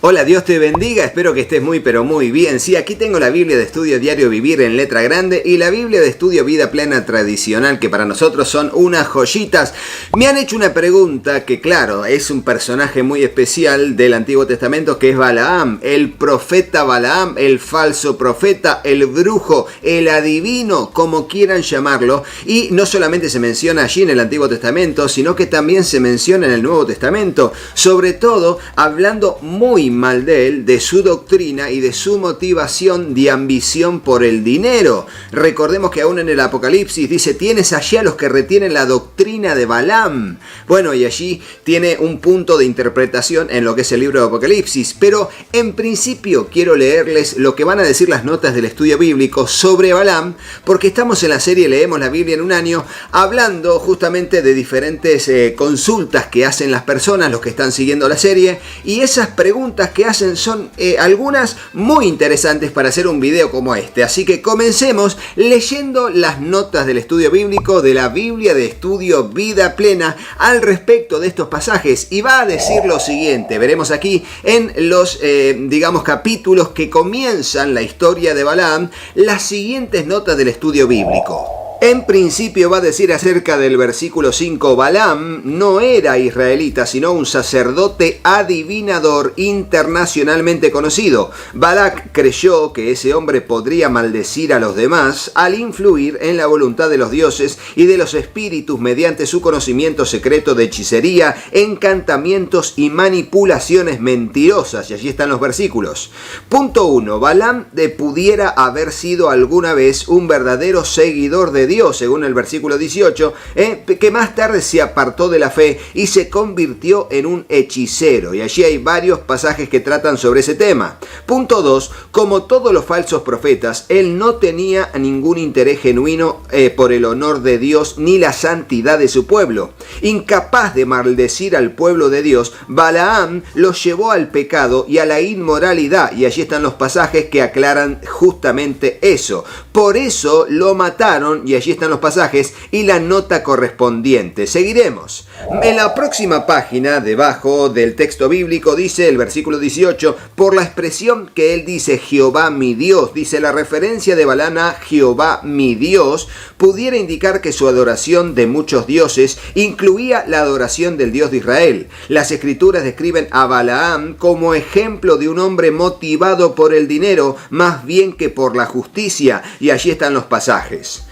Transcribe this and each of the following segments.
Hola, Dios te bendiga, espero que estés muy pero muy bien. Sí, aquí tengo la Biblia de Estudio Diario Vivir en letra grande y la Biblia de Estudio Vida Plena Tradicional, que para nosotros son unas joyitas. Me han hecho una pregunta que, claro, es un personaje muy especial del Antiguo Testamento, que es Balaam, el profeta Balaam, el falso profeta, el brujo, el adivino, como quieran llamarlo. Y no solamente se menciona allí en el Antiguo Testamento, sino que también se menciona en el Nuevo Testamento, sobre todo hablando muy mal de él, de su doctrina y de su motivación de ambición por el dinero. Recordemos que aún en el Apocalipsis dice: tienes allí a los que retienen la doctrina de Balaam. Bueno, y allí tiene un punto de interpretación en lo que es el libro de Apocalipsis, pero en principio quiero leerles lo que van a decir las notas del estudio bíblico sobre Balaam, porque estamos en la serie Leemos la Biblia en un año, hablando justamente de diferentes consultas que hacen las personas, los que están siguiendo la serie, y esas preguntas que hacen son algunas muy interesantes para hacer un video como este. Así que comencemos leyendo las notas del estudio bíblico de la Biblia de Estudio Vida Plena al respecto de estos pasajes, y va a decir lo siguiente. Veremos aquí en los capítulos que comienzan la historia de Balaam las siguientes notas del estudio bíblico. En principio va a decir acerca del versículo 5, Balaam no era israelita, sino un sacerdote adivinador internacionalmente conocido. Balac creyó que ese hombre podría maldecir a los demás al influir en la voluntad de los dioses y de los espíritus mediante su conocimiento secreto de hechicería, encantamientos y manipulaciones mentirosas. Y allí están los versículos. Punto 1. Balaam pudiera haber sido alguna vez un verdadero seguidor de Dios, según el versículo 18, que más tarde se apartó de la fe y se convirtió en un hechicero. Y allí hay varios pasajes que tratan sobre ese tema. Punto 2. Como todos los falsos profetas, él no tenía ningún interés genuino por el honor de Dios ni la santidad de su pueblo. Incapaz de maldecir al pueblo de Dios, Balaam los llevó al pecado y a la inmoralidad. Y allí están los pasajes que aclaran justamente eso. Por eso lo mataron, y allí están los pasajes y la nota correspondiente. Seguiremos. En la próxima página, debajo del texto bíblico, dice el versículo 18, por la expresión que él dice, Jehová mi Dios, dice la referencia de Balaam a Jehová mi Dios, pudiera indicar que su adoración de muchos dioses incluía la adoración del Dios de Israel. Las escrituras describen a Balaam como ejemplo de un hombre motivado por el dinero, más bien que por la justicia, y allí están los pasajes.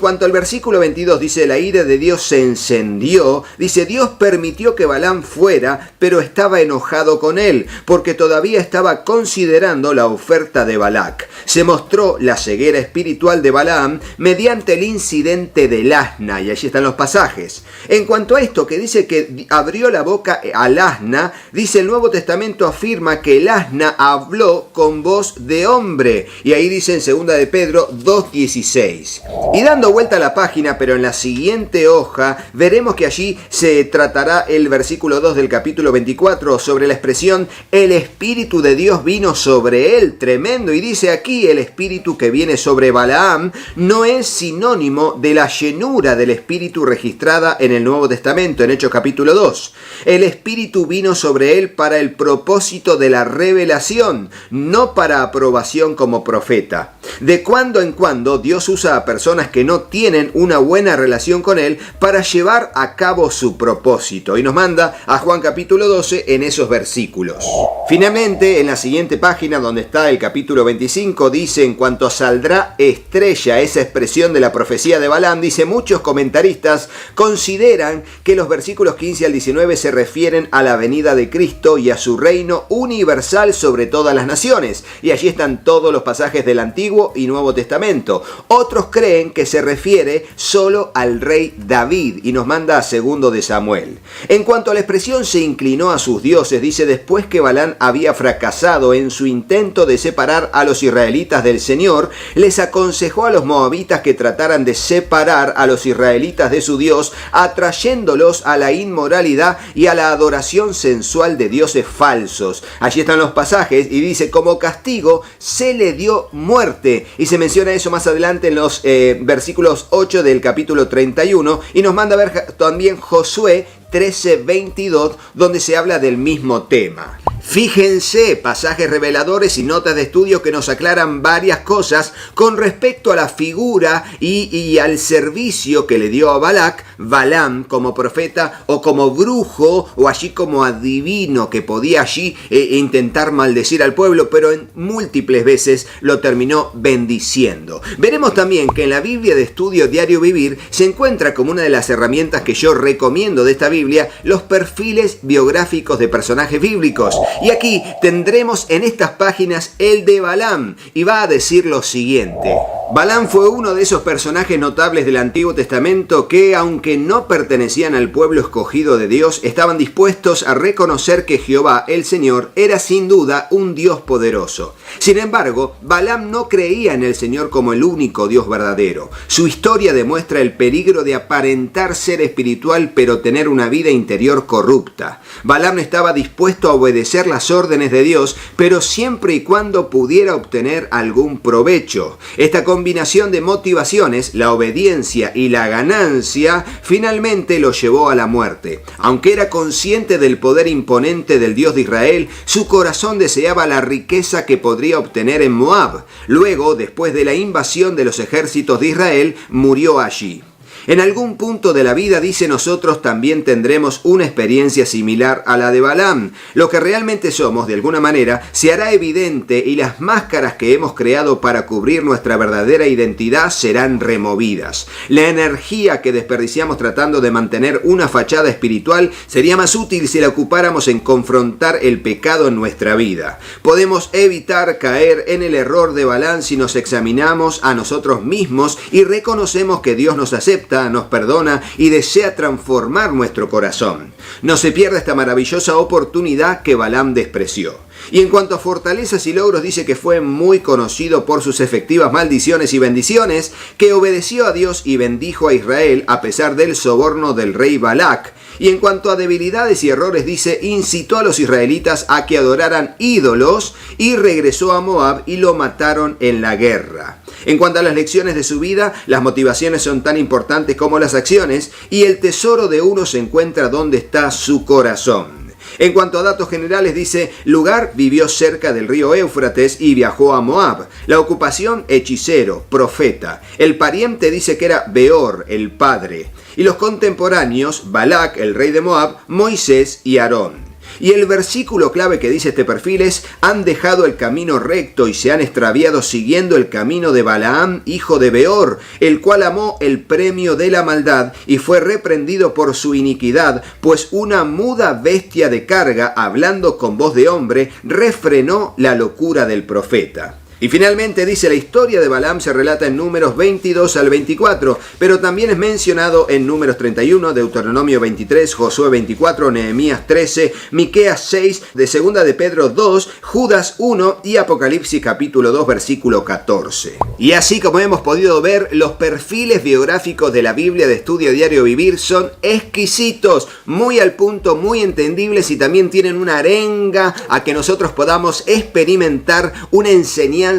Cuanto al versículo 22, dice, la ira de Dios se encendió. Dice, Dios permitió que Balaam fuera, pero estaba enojado con él, porque todavía estaba considerando la oferta de Balac. Se mostró la ceguera espiritual de Balaam mediante el incidente del asna, y allí están los pasajes. En cuanto a esto que dice que abrió la boca al asna, dice el Nuevo Testamento afirma que el asna habló con voz de hombre, y ahí dice en 2 de Pedro 2:16. Y dando vuelta a la página, pero en la siguiente hoja, veremos que allí se tratará el versículo 2 del capítulo 24 sobre la expresión el Espíritu de Dios vino sobre él. Tremendo. Y dice aquí, el Espíritu que viene sobre Balaam no es sinónimo de la llenura del Espíritu registrada en el Nuevo Testamento, en Hechos capítulo 2. El Espíritu vino sobre él para el propósito de la revelación, no para aprobación como profeta. De cuando en cuando Dios usa a personas que no tienen una buena relación con él para llevar a cabo su propósito, y nos manda a Juan capítulo 12 en esos versículos. Finalmente, en la siguiente página donde está el capítulo 25, dice, en cuanto saldrá estrella, esa expresión de la profecía de Balaam, dice, muchos comentaristas consideran que los versículos 15 al 19 se refieren a la venida de Cristo y a su reino universal sobre todas las naciones, y allí están todos los pasajes del Antiguo y Nuevo Testamento. Otros creen que se refiere solo al rey David, y nos manda a 2 de Samuel. En cuanto a la expresión se inclinó a sus dioses, dice, después que Balaam había fracasado en su intento de separar a los israelitas del Señor, les aconsejó a los moabitas que trataran de separar a los israelitas de su Dios, atrayéndolos a la inmoralidad y a la adoración sensual de dioses falsos. Allí están los pasajes, y dice, como castigo se le dio muerte, y se menciona eso más adelante en los versículos 8 del capítulo 31, y nos manda a ver también Josué 13:22, donde se habla del mismo tema. Fíjense, pasajes reveladores y notas de estudio que nos aclaran varias cosas con respecto a la figura y al servicio que le dio a Balaam como profeta o como brujo o allí como adivino que podía allí intentar maldecir al pueblo, pero en múltiples veces lo terminó bendiciendo. Veremos también que en la Biblia de Estudio Diario Vivir se encuentra como una de las herramientas que yo recomiendo de esta Biblia los perfiles biográficos de personajes bíblicos. Y aquí tendremos en estas páginas el de Balaam y va a decir lo siguiente. Balaam fue uno de esos personajes notables del Antiguo Testamento que, aunque no pertenecían al pueblo escogido de Dios, estaban dispuestos a reconocer que Jehová, el Señor, era sin duda un Dios poderoso. Sin embargo, Balaam no creía en el Señor como el único Dios verdadero. Su historia demuestra el peligro de aparentar ser espiritual pero tener una vida interior corrupta. Balaam estaba dispuesto a obedecer las órdenes de Dios, pero siempre y cuando pudiera obtener algún provecho. Esta combinación de motivaciones, la obediencia y la ganancia, finalmente lo llevó a la muerte. Aunque era consciente del poder imponente del Dios de Israel, su corazón deseaba la riqueza que podría obtener en Moab. Luego, después de la invasión de los ejércitos de Israel, murió allí. En algún punto de la vida, dice, nosotros también tendremos una experiencia similar a la de Balaam. Lo que realmente somos, de alguna manera, se hará evidente y las máscaras que hemos creado para cubrir nuestra verdadera identidad serán removidas. La energía que desperdiciamos tratando de mantener una fachada espiritual sería más útil si la ocupáramos en confrontar el pecado en nuestra vida. Podemos evitar caer en el error de Balaam si nos examinamos a nosotros mismos y reconocemos que Dios nos acepta, nos perdona y desea transformar nuestro corazón. No se pierda esta maravillosa oportunidad que Balaam despreció. Y en cuanto a fortalezas y logros, dice que fue muy conocido por sus efectivas maldiciones y bendiciones, que obedeció a Dios y bendijo a Israel a pesar del soborno del rey Balac. Y en cuanto a debilidades y errores, dice, incitó a los israelitas a que adoraran ídolos y regresó a Moab y lo mataron en la guerra. En cuanto a las lecciones de su vida, las motivaciones son tan importantes como las acciones y el tesoro de uno se encuentra donde está su corazón. En cuanto a datos generales, dice, lugar, vivió cerca del río Éufrates y viajó a Moab. La ocupación, hechicero, profeta. El pariente dice que era Beor, el padre. Y los contemporáneos, Balac, el rey de Moab, Moisés y Aarón. Y el versículo clave que dice este perfil es, han dejado el camino recto y se han extraviado siguiendo el camino de Balaam, hijo de Beor, el cual amó el premio de la maldad y fue reprendido por su iniquidad, pues una muda bestia de carga, hablando con voz de hombre, refrenó la locura del profeta. Y finalmente dice, la historia de Balaam se relata en Números 22 al 24, pero también es mencionado en Números 31, Deuteronomio 23, Josué 24, Nehemías 13, Miqueas 6, de 2 de Pedro 2, Judas 1 y Apocalipsis capítulo 2, versículo 14. Y así como hemos podido ver, los perfiles biográficos de la Biblia de Estudio Diario Vivir son exquisitos, muy al punto, muy entendibles y también tienen una arenga a que nosotros podamos experimentar una enseñanza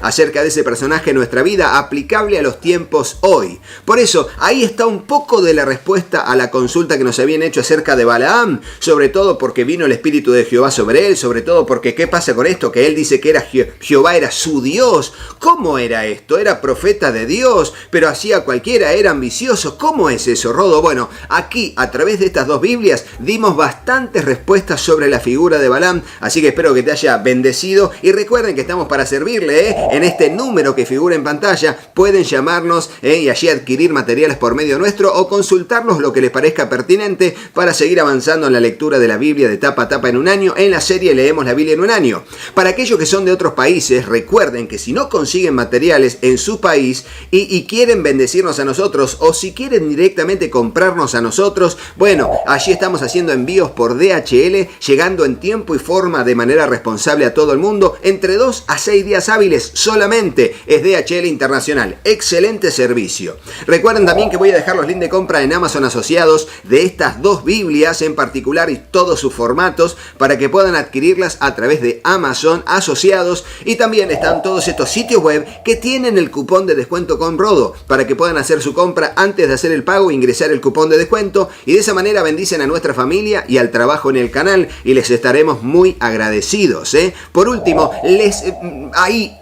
acerca de ese personaje en nuestra vida aplicable a los tiempos hoy. Por eso, ahí está un poco de la respuesta a la consulta que nos habían hecho acerca de Balaam, sobre todo porque vino el Espíritu de Jehová sobre él, sobre todo porque ¿qué pasa con esto? Que él dice que era Jehová era su Dios. ¿Cómo era esto? Era profeta de Dios, pero hacía cualquiera, era ambicioso. ¿Cómo es eso, Rodo? Bueno, aquí, a través de estas dos Biblias, dimos bastantes respuestas sobre la figura de Balaam, así que espero que te haya bendecido y recuerden que estamos para servir en este número que figura en pantalla. Pueden llamarnos y allí adquirir materiales por medio nuestro o consultarnos lo que les parezca pertinente para seguir avanzando en la lectura de la Biblia de tapa a tapa en un año. En la serie Leemos la Biblia en un año. Para aquellos que son de otros países, recuerden que si no consiguen materiales en su país y quieren bendecirnos a nosotros o si quieren directamente comprarnos a nosotros, bueno, allí estamos haciendo envíos por DHL, llegando en tiempo y forma de manera responsable a todo el mundo, entre 2 a 6 días días hábiles solamente. Es DHL Internacional. Excelente servicio. Recuerden también que voy a dejar los links de compra en Amazon asociados de estas dos Biblias en particular y todos sus formatos para que puedan adquirirlas a través de Amazon asociados, y también están todos estos sitios web que tienen el cupón de descuento con Rodo para que puedan hacer su compra antes de hacer el pago e ingresar el cupón de descuento, y de esa manera bendicen a nuestra familia y al trabajo en el canal y les estaremos muy agradecidos, ¿eh? Por último, les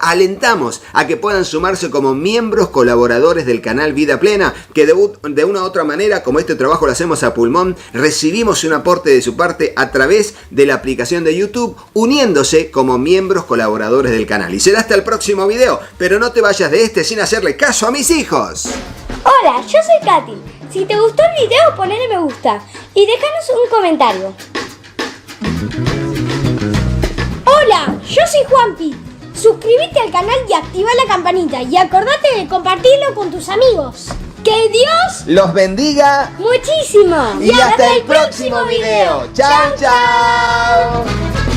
alentamos a que puedan sumarse como miembros colaboradores del canal Vida Plena, que de una u otra manera, como este trabajo lo hacemos a pulmón, recibimos un aporte de su parte a través de la aplicación de YouTube, uniéndose como miembros colaboradores del canal. Y será hasta el próximo video, pero no te vayas de este sin hacerle caso a mis hijos. Hola, yo soy Katy. Si te gustó el video, ponle me gusta y déjanos un comentario. Hola, yo soy Juanpi. Suscríbete al canal y activa la campanita y acordate de compartirlo con tus amigos. ¡Que Dios los bendiga muchísimo! y hasta el próximo video. ¡Chao, chao!